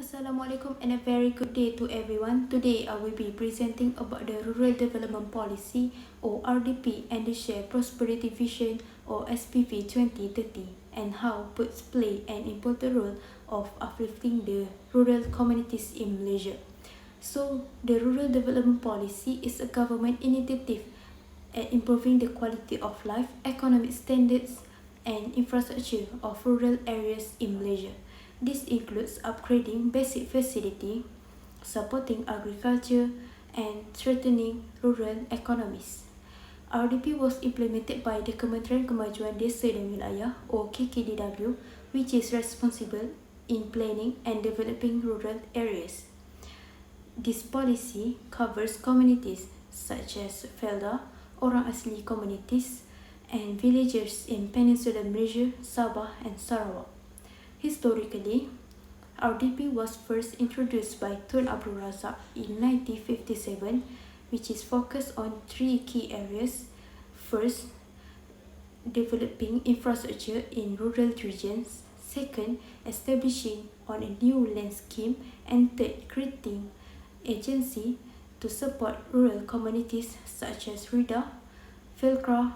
Assalamualaikum and a very good day to everyone. Today I will be presenting about the Rural Development Policy or RDP and the Shared Prosperity Vision or SPV 2030 and how PADs play an important role of uplifting the rural communities in Malaysia. So, the Rural Development Policy is a government initiative at improving the quality of life, economic standards, and infrastructure of rural areas in Malaysia. This includes upgrading basic facility, supporting agriculture, and strengthening rural economies. RDP was implemented by the Kementerian Kemajuan Desa dan Wilayah or KKDW, which is responsible in planning and developing rural areas. This policy covers communities such as Felda, orang asli communities, and villagers in Peninsular Malaysia, Sabah, and Sarawak. Historically, RDP was first introduced by Tun Abdul Razak in 1957, which is focused on three key areas. First, developing infrastructure in rural regions. Second, establishing on a new land scheme. And third, creating agency to support rural communities such as RIDA, Felkra,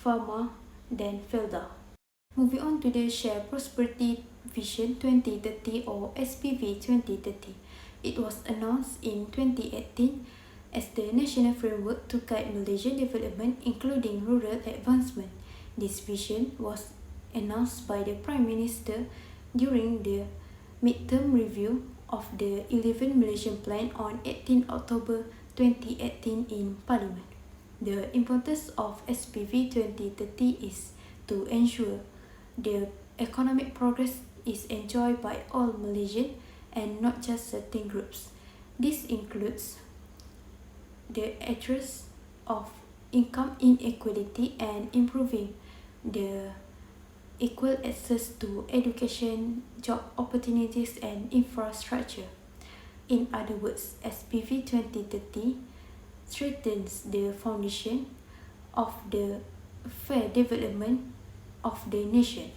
Fama, then Felda. Moving on to the Shared Prosperity Vision 2030 or SPV 2030. It was announced in 2018 as the national framework to guide Malaysian development including rural advancement. This vision was announced by the Prime Minister during the midterm review of the 11 Malaysian Plan on 18 October 2018 in Parliament. The importance of SPV 2030 is to ensure the economic progress is enjoyed by all Malaysians and not just certain groups. This includes the address of income inequality and improving the equal access to education, job opportunities, and infrastructure. In other words, SPV 2030 strengthens the foundation of the fair development of the nation.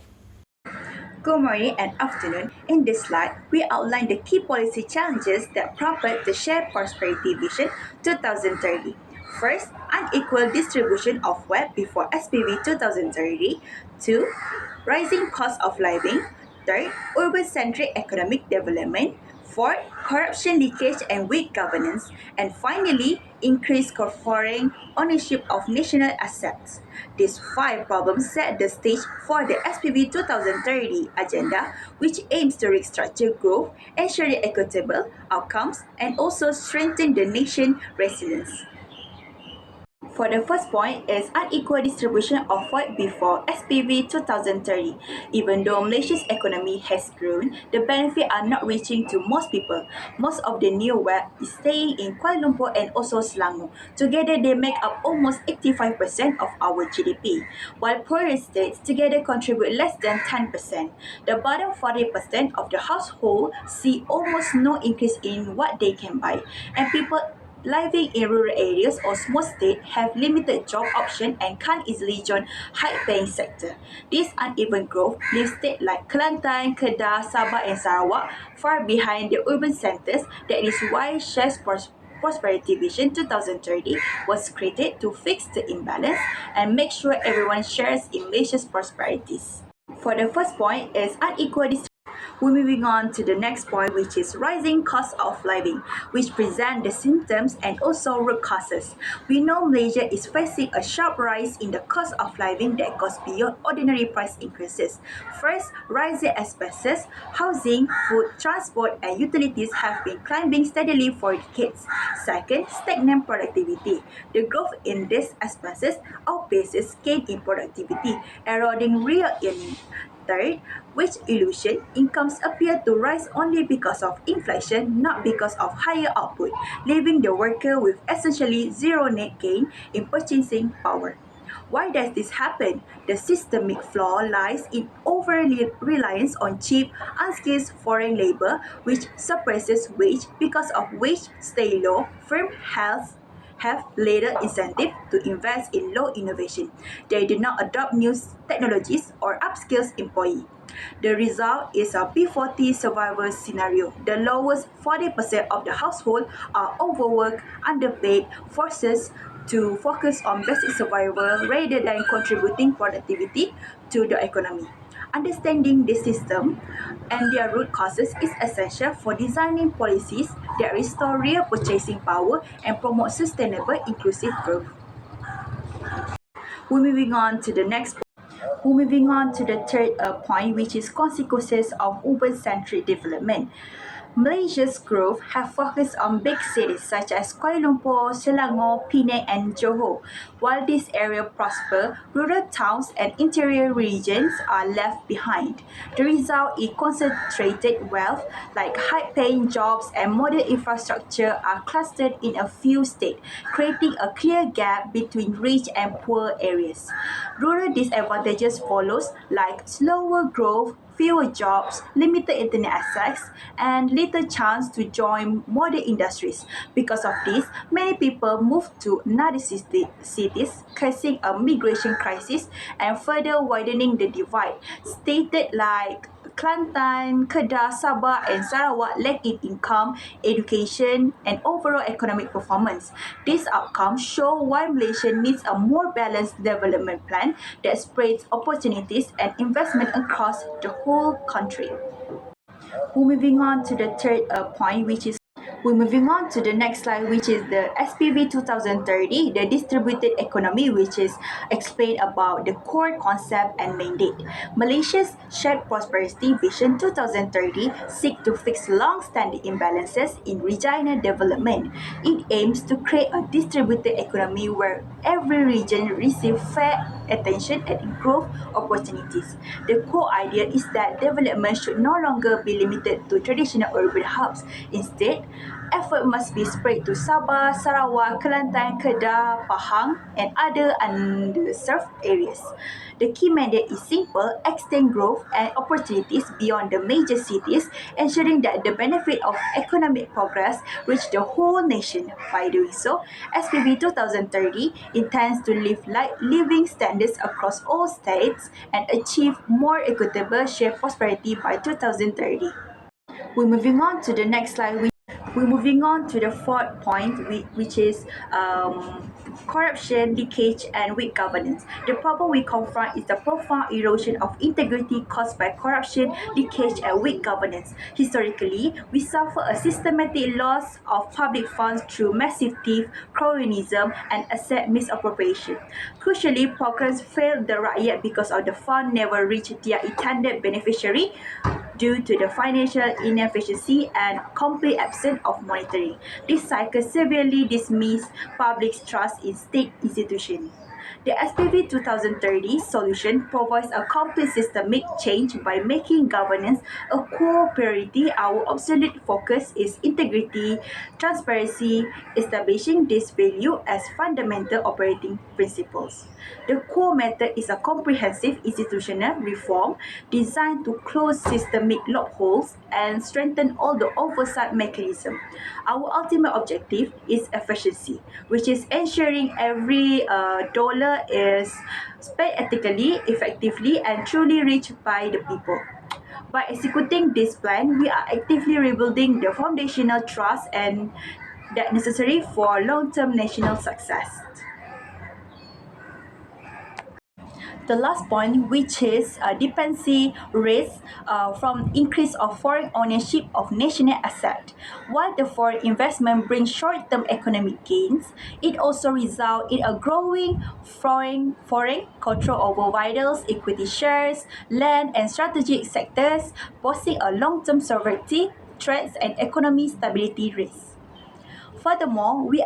Good morning and afternoon. In this slide, we outline the key policy challenges that propel the Shared Prosperity Vision 2030. First, unequal distribution of wealth before SPV 2030. 2. Rising cost of living. Third, urban-centric economic development. Fourth, corruption leakage and weak governance. And finally, increased foreign ownership of national assets. These 5 problems set the stage for the SPV 2030 agenda, which aims to restructure growth, ensure equitable outcomes, and also strengthen the nation's resilience. For the first point is unequal distribution of wealth before SPV 2030. Even though Malaysia's economy has grown, the benefits are not reaching to most people. Most of the new wealth is staying in Kuala Lumpur and also Selangor. Together, they make up almost 85% of our GDP, while poorer states together contribute less than 10%. The bottom 40% of the household see almost no increase in what they can buy, and people living in rural areas or small states have limited job options and can't easily join high-paying sector. This uneven growth leaves states like Kelantan, Kedah, Sabah and Sarawak far behind the urban centers. That is why Shared Prosperity Vision 2030 was created to fix the imbalance and make sure everyone shares in Malaysia's prosperities. For the first point is unequal distribution. We're moving on to the next point, which is rising cost of living, which present the symptoms and also root causes. We know Malaysia is facing a sharp rise in the cost of living that goes beyond ordinary price increases. First, rising expenses, housing, food, transport, and utilities have been climbing steadily for decades. Second, stagnant productivity. The growth in these expenses outpaces gain in productivity, eroding real earnings. Third, wage illusion, incomes appear to rise only because of inflation, not because of higher output, leaving the worker with essentially zero net gain in purchasing power. Why does this happen? The systemic flaw lies in over-reliance on cheap, unskilled foreign labor, which suppresses wage because of wage stay low, firm have little incentive to invest in low innovation. They do not adopt new technologies or upskills employees. The result is a P40 survival scenario. The lowest 40% of the household are overworked, underpaid, forces to focus on basic survival rather than contributing productivity to the economy. Understanding this system and their root causes is essential for designing policies that restore real purchasing power and promote sustainable inclusive growth. We're moving on to the next We're moving on to the third point, which is consequences of urban-centric development. Malaysia's growth have focused on big cities such as Kuala Lumpur, Selangor, Penang, and Johor. While these areas prosper, rural towns and interior regions are left behind. The result is concentrated wealth, like high-paying jobs and modern infrastructure, are clustered in a few states, creating a clear gap between rich and poor areas. Rural disadvantages follows, like slower growth, fewer jobs, limited internet access, and little chance to join modern industries. Because of this, many people move to another cities, causing a migration crisis and further widening the divide. Stated like Kelantan, Kedah, Sabah, and Sarawak lack in income, education, and overall economic performance. These outcomes show why Malaysia needs a more balanced development plan that spreads opportunities and investment across the whole country. We're moving on to the third point, which is we're moving on to the next slide, which is the SPV 2030, the distributed economy, which is explained about the core concept and mandate. Malaysia's Shared Prosperity Vision 2030 seeks to fix long-standing imbalances in regional development. It aims to create a distributed economy where every region receives fair attention and growth opportunities. The core idea is that development should no longer be limited to traditional urban hubs. Instead, effort must be spread to Sabah, Sarawak, Kelantan, Kedah, Pahang, and other underserved areas. The key mandate is simple: extend growth and opportunities beyond the major cities, ensuring that the benefit of economic progress reach the whole nation. By doing so, SPB 2030 intends to lift living standards across all states and achieve more equitable shared prosperity by 2030. We're moving on to the next slide. We're moving on to the fourth point, which is corruption, leakage, and weak governance. The problem we confront is the profound erosion of integrity caused by corruption, leakage, and weak governance. Historically, we suffer a systematic loss of public funds through massive theft, cronyism, and asset misappropriation. Crucially, programs failed the rakyat because of the fund never reached their intended beneficiary due to the financial inefficiency and complete absence of monitoring. This cycle severely dismisses public trust in state institutions. The SPV 2030 solution provides a complete systemic change by making governance a core priority. Our absolute focus is integrity, transparency, establishing this value as fundamental operating principles. The core method is a comprehensive institutional reform designed to close systemic loopholes and strengthen all the oversight mechanisms. Our ultimate objective is efficiency, which is ensuring every dollar is spent ethically, effectively, and truly reached by the people. By executing this plan, we are actively rebuilding the foundational trust and that necessary for long-term national success. The last point, which is dependency risk from increase of foreign ownership of national asset. While the foreign investment brings short-term economic gains, it also results in a growing foreign control over vitals, equity shares, land, and strategic sectors, posing a long-term sovereignty threats and economic stability risks. Furthermore, we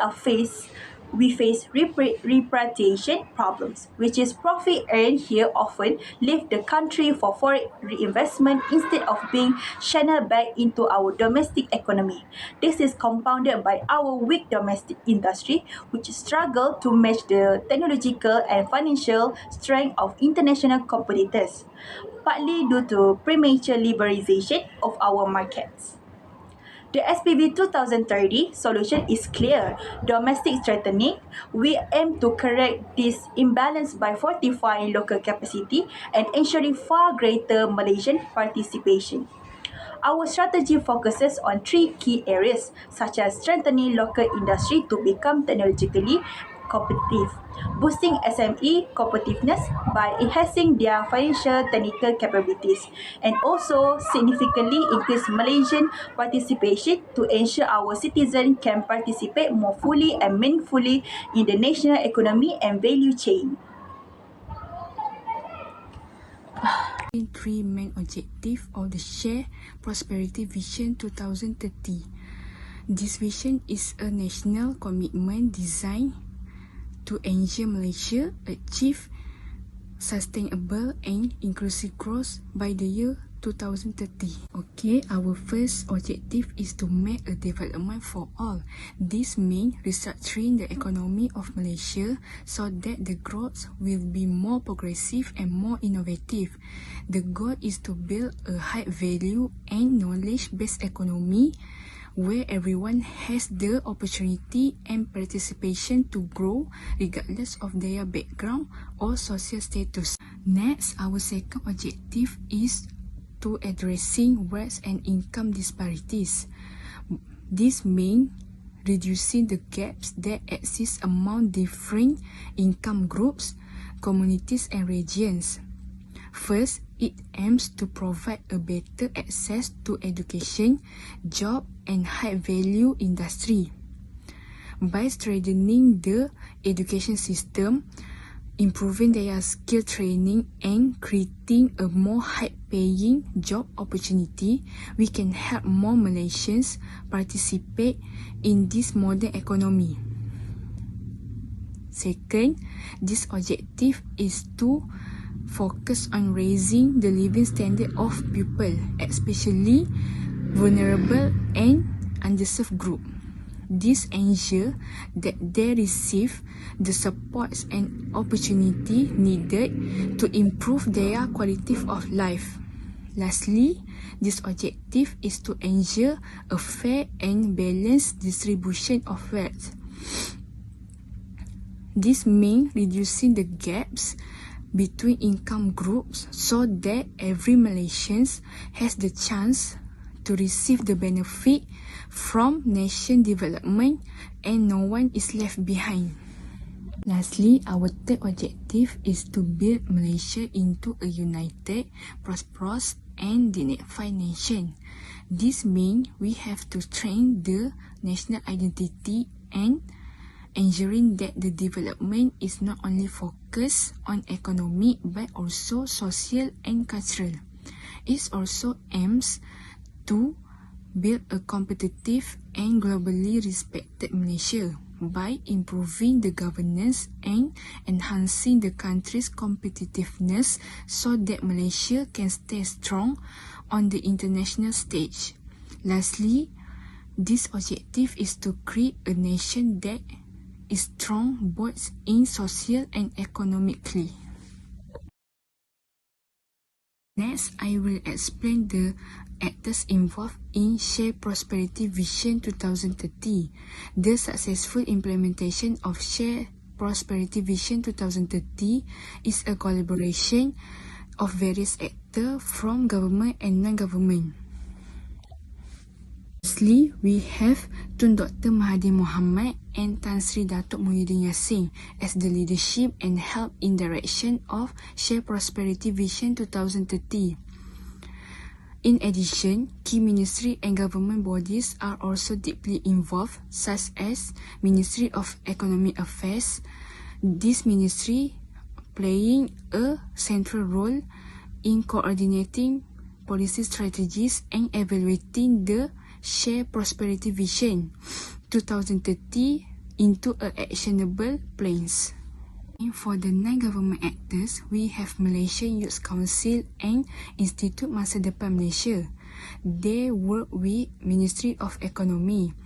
face repatriation problems, which is profit earned here often leave the country for foreign reinvestment instead of being channeled back into our domestic economy. This is compounded by our weak domestic industry, which struggle to match the technological and financial strength of international competitors, partly due to premature liberalization of our markets. The SPV 2030 solution is clear. Domestic strengthening, we aim to correct this imbalance by fortifying local capacity and ensuring far greater Malaysian participation. Our strategy focuses on three key areas, such as strengthening local industry to become technologically competitive, boosting SME competitiveness by enhancing their financial technical capabilities, and also significantly increase Malaysian participation to ensure our citizens can participate more fully and meaningfully in the national economy and value chain. Three main objectives of the Shared Prosperity Vision 2030. This vision is a national commitment designed to ensure Malaysia achieve sustainable and inclusive growth by the year 2030. Okay, our first objective is to make a development for all. This means restructuring the economy of Malaysia so that the growth will be more progressive and more innovative. The goal is to build a high value and knowledge-based economy where everyone has the opportunity and participation to grow regardless of their background or social status. Next, our second objective is to addressing wealth and income disparities. This means reducing the gaps that exist among different income groups, communities and regions. First, it aims to provide a better access to education, job and high-value industry. By strengthening the education system, improving their skill training and creating a more high-paying job opportunity, we can help more Malaysians participate in this modern economy. Second, this objective is to focus on raising the living standard of people, especially vulnerable and underserved groups. This ensures that they receive the supports and opportunity needed to improve their quality of life. Lastly, this objective is to ensure a fair and balanced distribution of wealth. This means reducing the gaps between income groups so that every Malaysian has the chance to receive the benefit from nation development and no one is left behind. Lastly, our third objective is to build Malaysia into a united, prosperous and dignified nation. This means we have to strengthen the national identity and ensuring that the development is not only focused on economic but also social and cultural. It also aims to build a competitive and globally respected Malaysia by improving the governance and enhancing the country's competitiveness so that Malaysia can stay strong on the international stage. Lastly, this objective is to create a nation that is strong both in social and economically. Next, I will explain the actors involved in Shared Prosperity Vision 2030. The successful implementation of Shared Prosperity Vision 2030 is a collaboration of various actors from government and non-government. Firstly, we have Tun Dr. Mahathir Mohamad and Tan Sri Datuk Muhyiddin Yassin as the leadership and help in direction of Shared Prosperity Vision 2030. In addition, key ministry and government bodies are also deeply involved, such as Ministry of Economic Affairs. This ministry playing a central role in coordinating policy strategies and evaluating the Shared Prosperity Vision 2030 into actionable plans. And for the non-government actors, we have Malaysia Youth Council and Institute Masa Depan Malaysia. They work with Ministry of Economy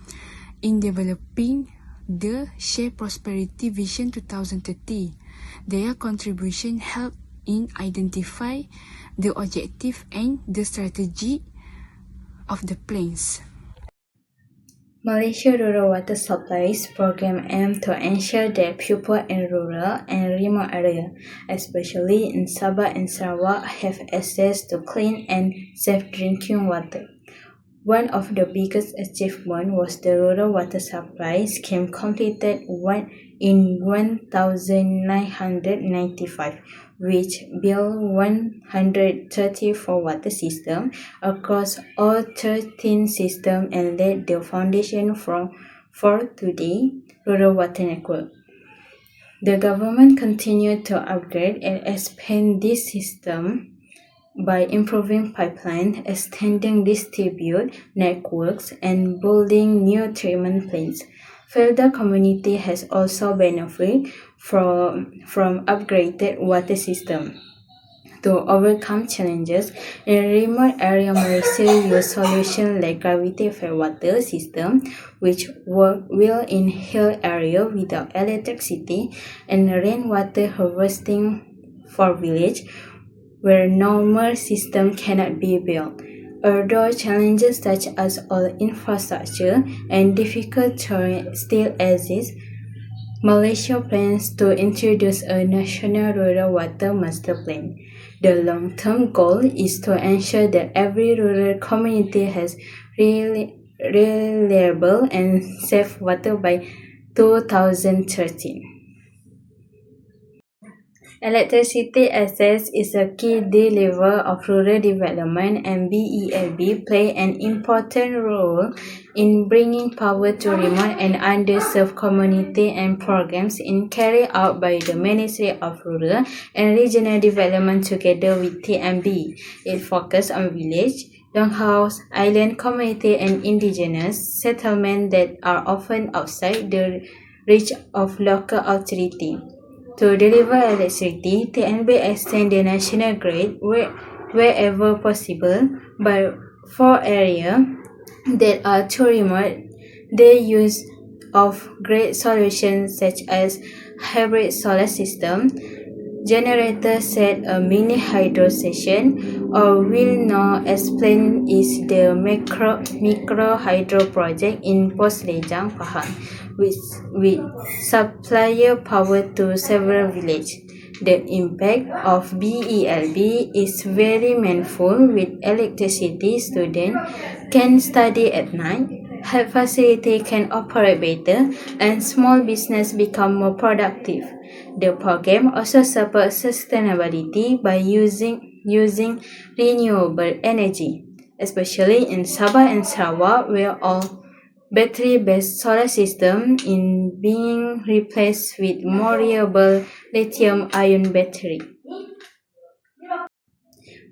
in developing the Shared Prosperity Vision 2030. Their contribution help in identify the objective and the strategy of the plans. Malaysia Rural Water Supplies program aims to ensure that people in rural and remote areas, especially in Sabah and Sarawak, have access to clean and safe drinking water. One of the biggest achievements was the Rural Water Supply Scheme completed in 1995, which built 134 water systems across all 13 systems and laid the foundation for today rural water network. The government continued to upgrade and expand this system by improving pipelines, extending distribute networks, and building new treatment plants. Further community has also benefited from upgraded water system. To overcome challenges in remote area, Malaysia use solutions like gravity-fed water system, which work well in hill area without electricity, and rainwater harvesting for village where normal system cannot be built. Although challenges such as all infrastructure and difficult terrain still exist, Malaysia plans to introduce a national rural water master plan. The long-term goal is to ensure that every rural community has reliable and safe water by 2013. Electricity access is a key driver of rural development, and BELB play an important role in bringing power to remote and underserved communities, and programs in carried out by the Ministry of Rural and Regional Development together with TMB. It focuses on village, longhouse, island community, and indigenous settlements that are often outside the reach of local authority. To deliver electricity, TNB extend the national grid wherever possible, but for areas that are too remote, the use of grid solutions such as hybrid solar system, generator set a mini hydro station, or will now explain is the micro hydro project in Poslejang, Pahang, which supply power to several villages. The impact of BELB is very meaningful. With electricity, students can study at night, health facility can operate better, and small business become more productive. The program also supports sustainability by using renewable energy, especially in Sabah and Sarawak, where all battery-based solar system is being replaced with more reliable lithium-ion battery.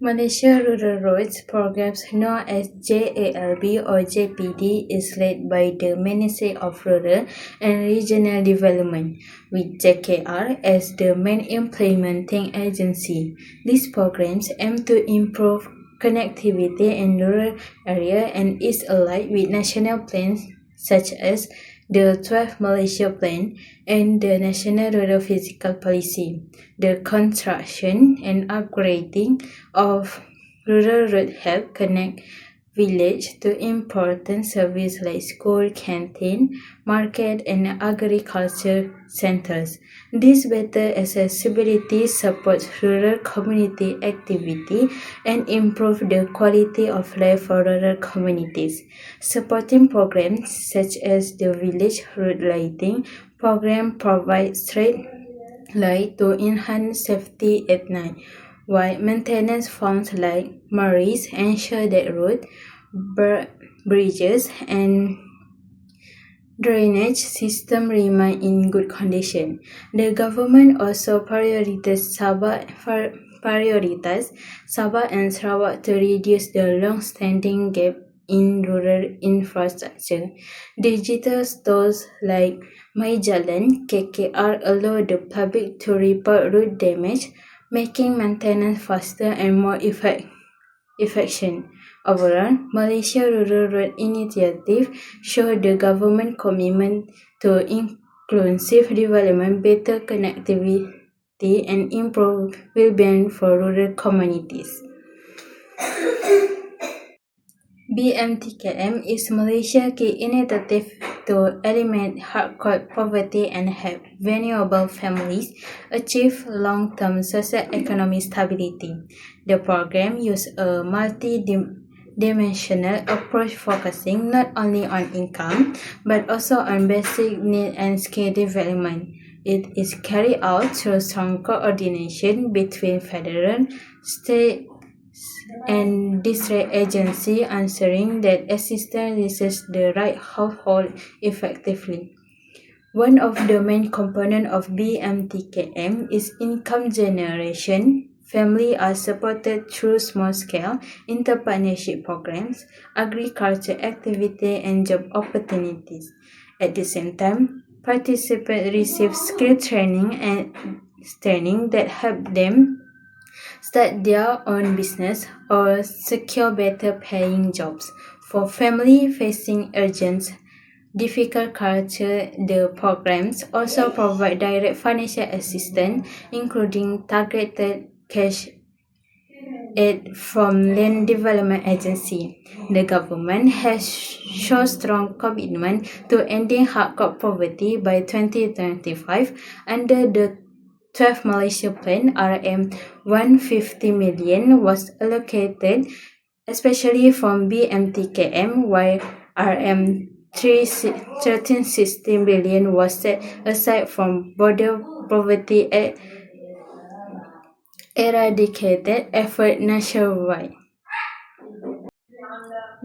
Malaysia Rural Roads Programs, known as JALB or JPD, is led by the Ministry of Rural and Regional Development, with JKR as the main implementing agency. These programs aim to improve connectivity in rural areas and is aligned with national plans such as the 12th Malaysia Plan and the National Rural Physical Policy. The construction and upgrading of rural roads help connect villages to important services like school, canteen, market, and agriculture centers. This better accessibility supports rural community activity and improves the quality of life for rural communities. Supporting programs such as the Village Road Lighting program provides street light to enhance safety at night, while maintenance funds like MARIS ensure that roads, bridges, and drainage system remain in good condition. The government also prioritizes Sabah and Sarawak to reduce the long-standing gap in rural infrastructure. Digital tools like MyJalan KKR allow the public to report road damage, making maintenance faster and more efficient. Overall, Malaysia Rural Road Initiative show the government commitment to inclusive development, better connectivity, and improved well-being for rural communities. BMTKM is Malaysia's key initiative to eliminate hardcore poverty and help vulnerable families achieve long-term socio-economic stability. The program uses a multi-dimensional approach focusing not only on income but also on basic need and skill development. It is carried out through strong coordination between federal, state, and district agency ensuring that assistance reaches the right household effectively. One of the main components of BMTKM is income generation. Families are supported through small-scale inter-partnership programs, agriculture activity, and job opportunities. At the same time, participants receive skill training that help them start their own business or secure better paying jobs. For families facing urgent difficulty, the programs also provide direct financial assistance, including targeted cash aid from Land Development Agency. The government has shown strong commitment to ending hardcore poverty by 2025 under the 12 Malaysia Plan. RM150 million was allocated, especially from BMTKM, while RM1360 million was set aside from border poverty eradicated effort nationwide.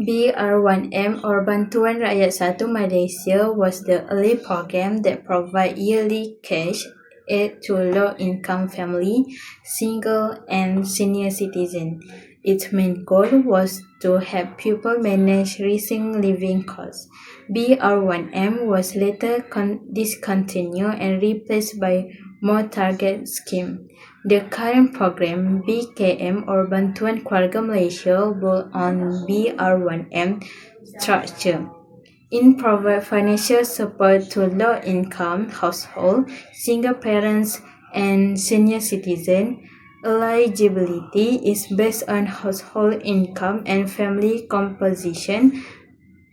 BR1M or Bantuan Rakyat Satu Malaysia was the early program that provided yearly cash aid to low-income families, single and senior citizens. Its main goal was to help people manage rising living costs. BR1M was later discontinued and replaced by more target scheme. The current program, BKM or Bantuan Keluarga Malaysia, built on BR1M structure. It provides financial support to low-income households, single parents, and senior citizens. Eligibility is based on household income and family composition.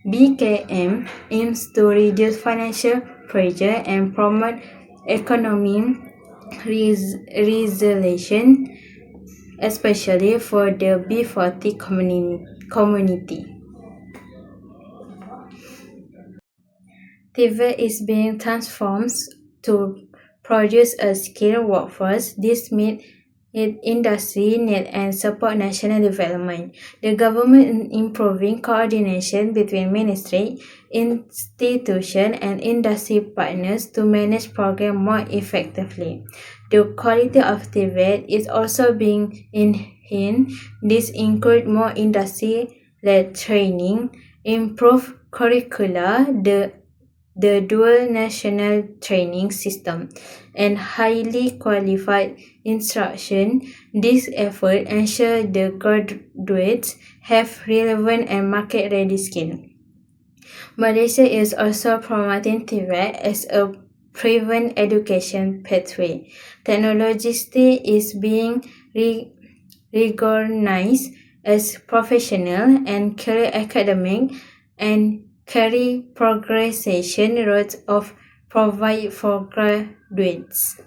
BKM aims to reduce financial pressure and promote economic resilience, especially for the B40 community. TVET is being transformed to produce a skilled workforce. This meets industry needs and support national development. The government is improving coordination between ministry, institutions, and industry partners to manage programs more effectively. The quality of TVET is also being enhanced. This includes more industry-led training, improved curricula, the dual national training system, and highly qualified instruction. This effort ensures the graduates have relevant and market-ready skills. Malaysia is also promoting TVET as a proven education pathway. Technology is being recognized as professional and career academic and career progression routes of provide for graduates.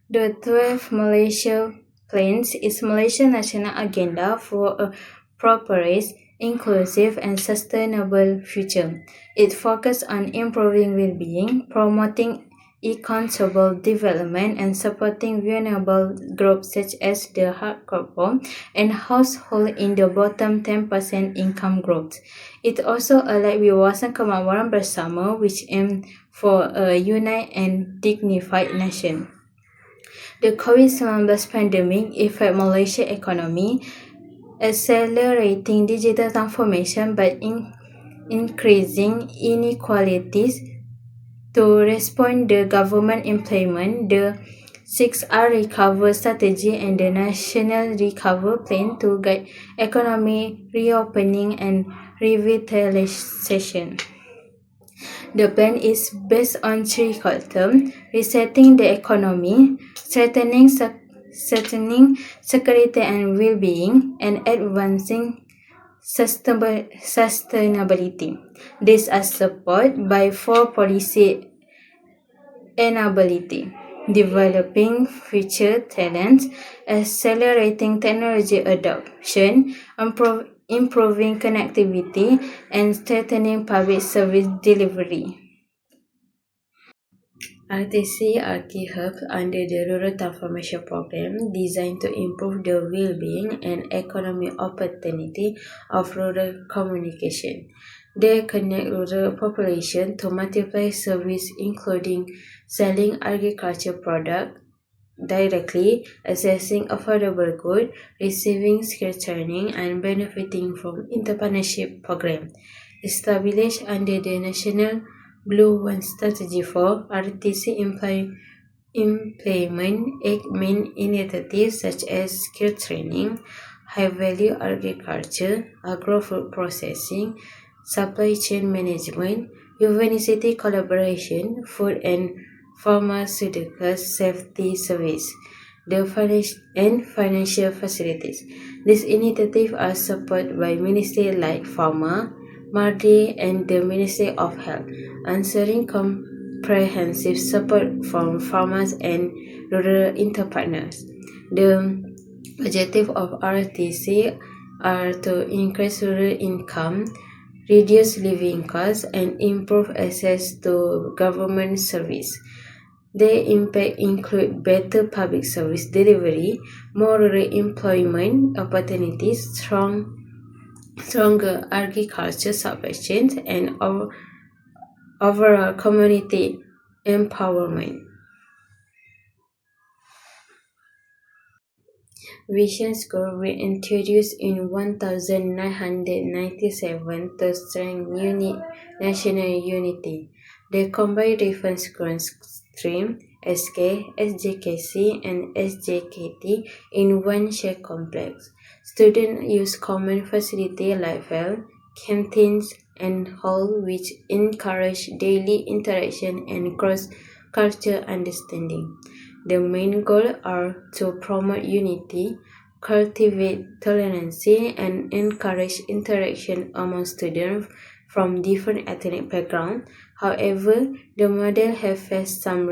The 12th Malaysia Plans is Malaysia's national agenda for a prosperous, inclusive, and sustainable future. It focuses on improving well-being, promoting equitable development, and supporting vulnerable groups such as the hardcore and households in the bottom 10% income groups. It also aligns with Wawasan Kemahiran Bersama, which aims for a united and dignified nation. The COVID-19 pandemic affected Malaysia's economy, accelerating digital transformation by increasing inequalities. To respond, the government implemented the 6R Recovery Strategy and the National Recovery Plan to guide economic reopening and revitalization. The plan is based on three core terms: resetting the economy, strengthening security and well-being, and advancing sustainability. These are supported by four policy enability, developing future talents, accelerating technology adoption, improving connectivity, and strengthening public service delivery. RTC Arki Hub under the Rural Transformation Program designed to improve the well-being and economic opportunity of rural communication. They connect rural population to multiple services including selling agriculture products directly, accessing affordable goods, receiving skill training, and benefiting from entrepreneurship programs. Established under the National Blue One Strategy for RTC implement main initiatives such as skill training, high-value agriculture, agro-food processing, supply chain management, university collaboration, food and pharmaceutical safety service, and financial facilities. These initiatives are supported by ministries like Pharma, MARDI, and the Ministry of Health, ensuring comprehensive support from farmers and rural entrepreneurs. The objective of RTC are to increase rural income, reduce living costs, and improve access to government service. Their impact include better public service delivery, more rural employment opportunities, stronger agriculture supply chains, and overall community empowerment. Vision Score were introduced in 1997 to strengthen national unity. They combine reference grant stream SK, SJKC, and SJKT in one shared complex. Students use common facilities like well, canteens, and hall which encourage daily interaction and cross-cultural understanding. The main goals are to promote unity, cultivate tolerance, and encourage interaction among students from different ethnic backgrounds. However, the model has faced some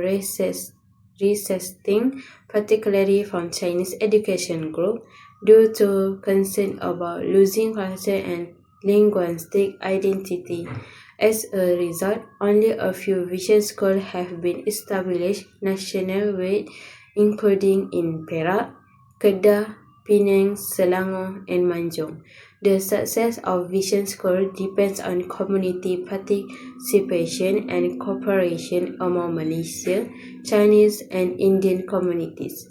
resisting, particularly from Chinese education group, due to concern about losing culture and linguistic identity. As a result, only a few vision schools have been established nationwide, including in Perak, Kedah, Penang, Selangor, and Manjung. The success of Vision School depends on community participation and cooperation among Malaysia, Chinese, and Indian communities.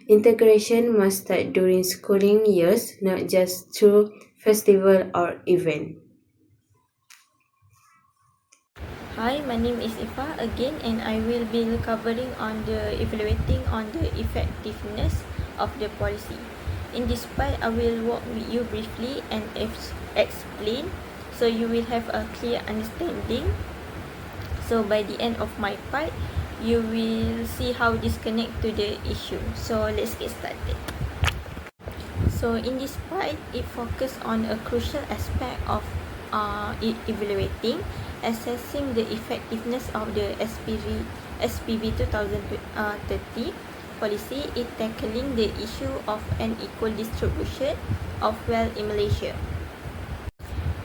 Integration must start during schooling years, not just through festival or event. Hi, my name is Ifa again, and I will be covering on the evaluating on the effectiveness of the policy. In this part, I will walk with you briefly and explain, so you will have a clear understanding. So by the end of my part, you will see how this connect to the issue. So let's get started. So in this part, it focuses on a crucial aspect of evaluating, assessing the effectiveness of the SPV 2030 policy is tackling the issue of unequal distribution of wealth in Malaysia.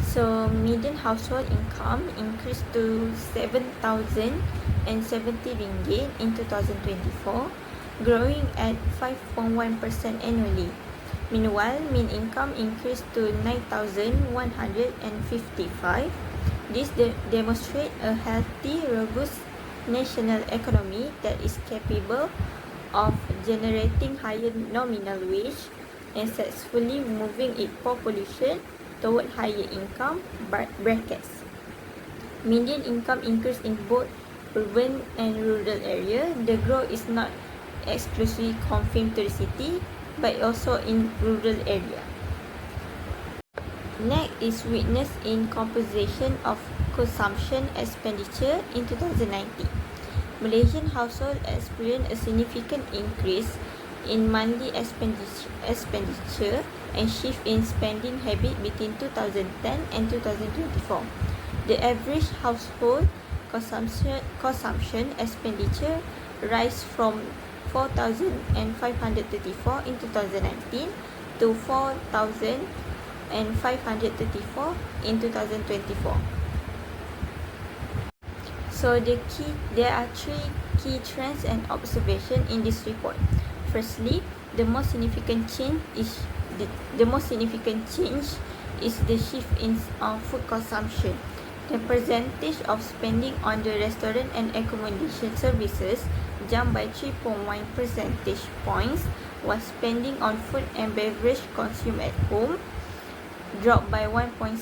So median household income increased to 7,070 ringgit in 2024, growing at 5.1% annually. Meanwhile, mean income increased to 9,155. This demonstrates a healthy, robust national economy that is capable of generating higher nominal wage and successfully moving its population toward higher income brackets. Median income increase in both urban and rural areas. The growth is not exclusively confined to the city, but also in rural area. Next is witnessed in composition of consumption expenditure in 2019. Malaysian households experienced a significant increase in monthly expenditure and shift in spending habit between 2010 and 2024. The average household consumption expenditure rise from 4,534 in 2019 to 4,534 in 2024. So there are three key trends and observations in this report. Firstly, the most significant change is the shift in food consumption. The percentage of spending on the restaurant and accommodation services jumped by 3.1 percentage points, while spending on food and beverage consumed at home dropped by 1.6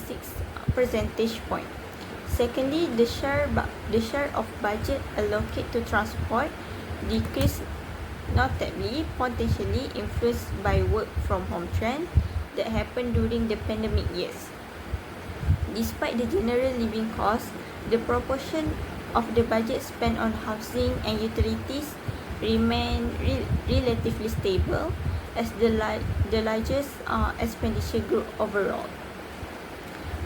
percentage point. Secondly, the share of budget allocated to transport decreased notably, potentially influenced by work from home trend that happened during the pandemic years. Despite the general living cost, the proportion of the budget spent on housing and utilities remained relatively stable as the largest expenditure group overall.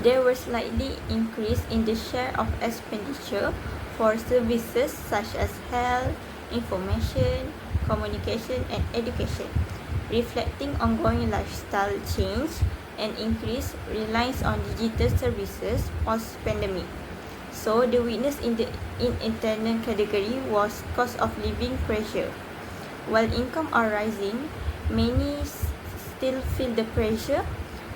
There was slightly increase in the share of expenditure for services such as health, information, communication, and education, reflecting ongoing lifestyle change and increased reliance on digital services post-pandemic. So, the weakness in the internal category was cost of living pressure. While income are rising, many still feel the pressure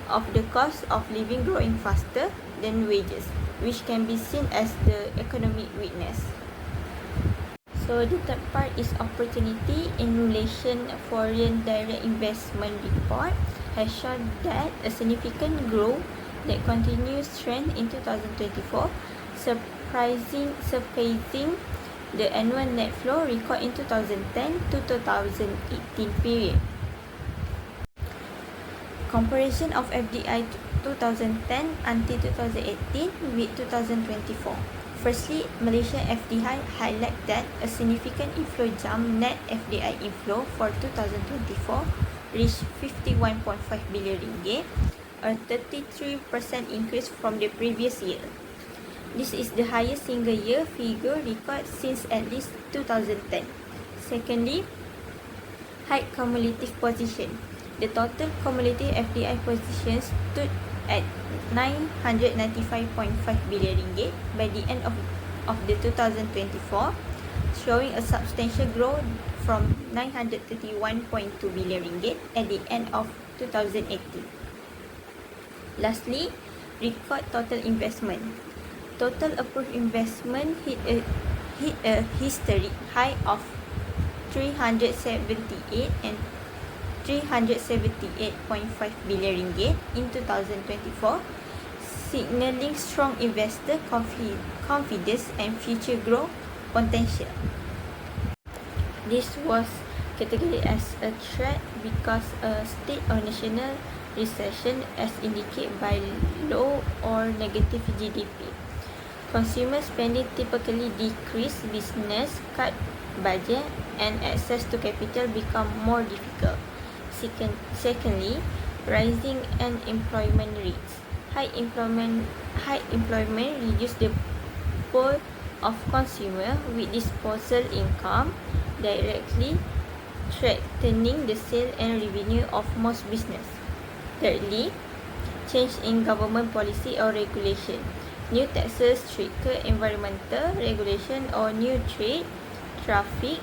of the cost of living growing faster than wages, which can be seen as the economic weakness. So the third part is opportunity. In relation, foreign direct investment report has shown that a significant growth that continues trend in 2024, surpassing the annual net flow record in 2010 to 2018 period. Comparison of FDI 2010 until 2018 with 2024. Firstly, Malaysian FDI highlight that a significant inflow jump. Net FDI inflow for 2024 reached 51.5 billion ringgit, a 33% increase from the previous year. This is the highest single year figure record since at least 2010. Secondly, high cumulative position. The total cumulative FDI position stood at 995.5 billion ringgit by the end of the 2024, showing a substantial growth from 931.2 billion ringgit at the end of 2018. Lastly, record total investment. Total approved investment hit a historic high of 378 and 378.5 billion ringgit in 2024, signaling strong investor confidence and future growth potential. This was categorized as a threat because a state or national recession as indicated by low or negative GDP. Consumer spending typically decrease, business cut budget, and access to capital become more difficult. Secondly, rising unemployment rates. High employment reduce the pool of consumer with disposable income, directly threatening the sale and revenue of most business. Thirdly, change in government policy or regulation. New taxes, stricter environmental regulation, or new trade, traffic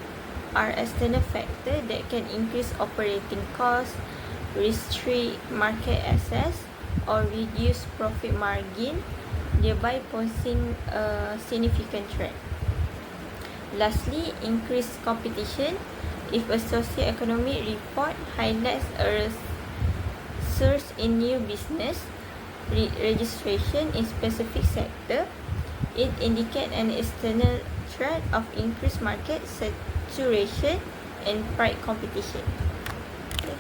are external factors that can increase operating costs, restrict market access, or reduce profit margin, thereby posing a significant threat. Lastly, increased competition. If a socio-economic report highlights a surge in new business registration in specific sector, it indicates an external threat of increased market saturation and price competition. Okay.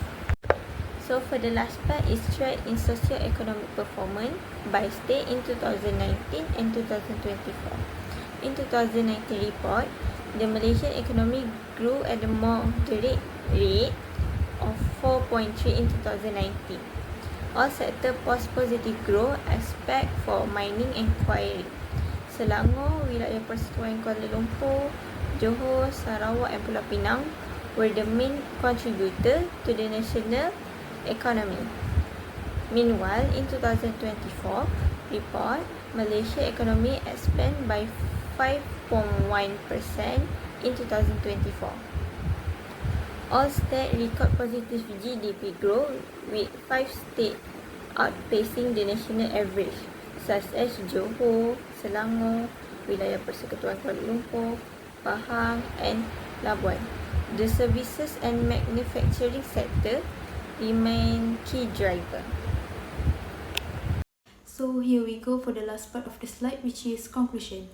So for the last part is threat in socio-economic performance by state in 2019 and 2024. In 2019 report, The Malaysian economy grew at a moderate rate of 4.3 in 2019. All sectors post positive growth except for mining and quarry. Selangor, Wilayah Persekutuan Kuala Lumpur, Johor, Sarawak and Pulau Pinang were the main contributor to the national economy. Meanwhile, in 2024 report, Malaysia economy expanded by 5.1% in 2024. All states record positive GDP growth, with 5 states outpacing the national average, such as Johor, Selangor, Wilayah Persekutuan Kuala Lumpur, Pahang and Labuan. The services and manufacturing sector remain key driver. So here we go for the last part of the slide, which is conclusion.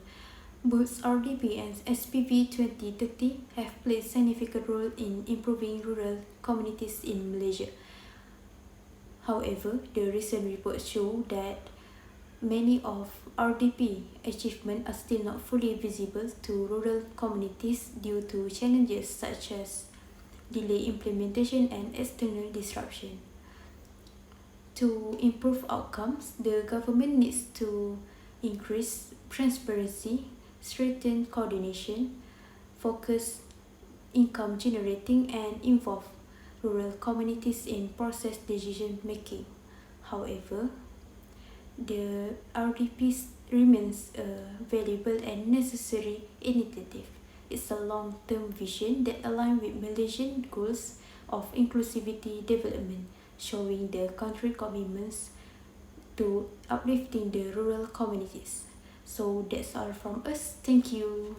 Both RDP and SPP 2030 have played significant role in improving rural communities in Malaysia. However, the recent reports show that many of RDP achievements are still not fully visible to rural communities due to challenges such as delayed implementation and external disruption. To improve outcomes, the government needs to increase transparency, strengthen coordination, focus income generating, and involve rural communities in process decision making. However, the RDP remains a valuable and necessary initiative. It's a long-term vision that aligns with Malaysian goals of inclusivity development, showing the country commitments to uplifting the rural communities. So that's all from us. Thank you.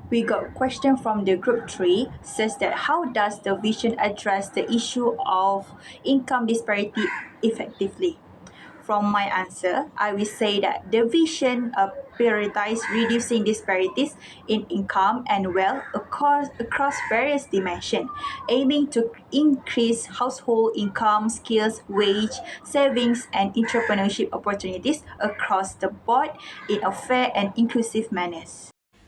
We got a question from the group 3 says that how does the vision address the issue of income disparity effectively? From my answer, I will say that the vision prioritizes reducing disparities in income and wealth across various dimensions, aiming to increase household income, skills, wage, savings, and entrepreneurship opportunities across the board in a fair and inclusive manner.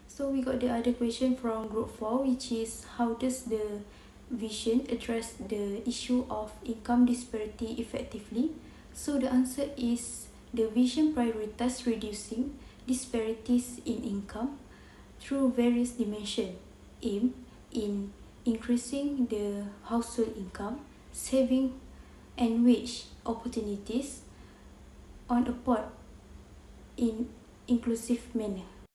So we got the other question from group 4, which is how does the vision address the issue of income disparity effectively? So the answer is the vision prioritizes reducing disparities in income through various dimensions, aim in increasing the household income, saving and wage opportunities on a broad in inclusive manner.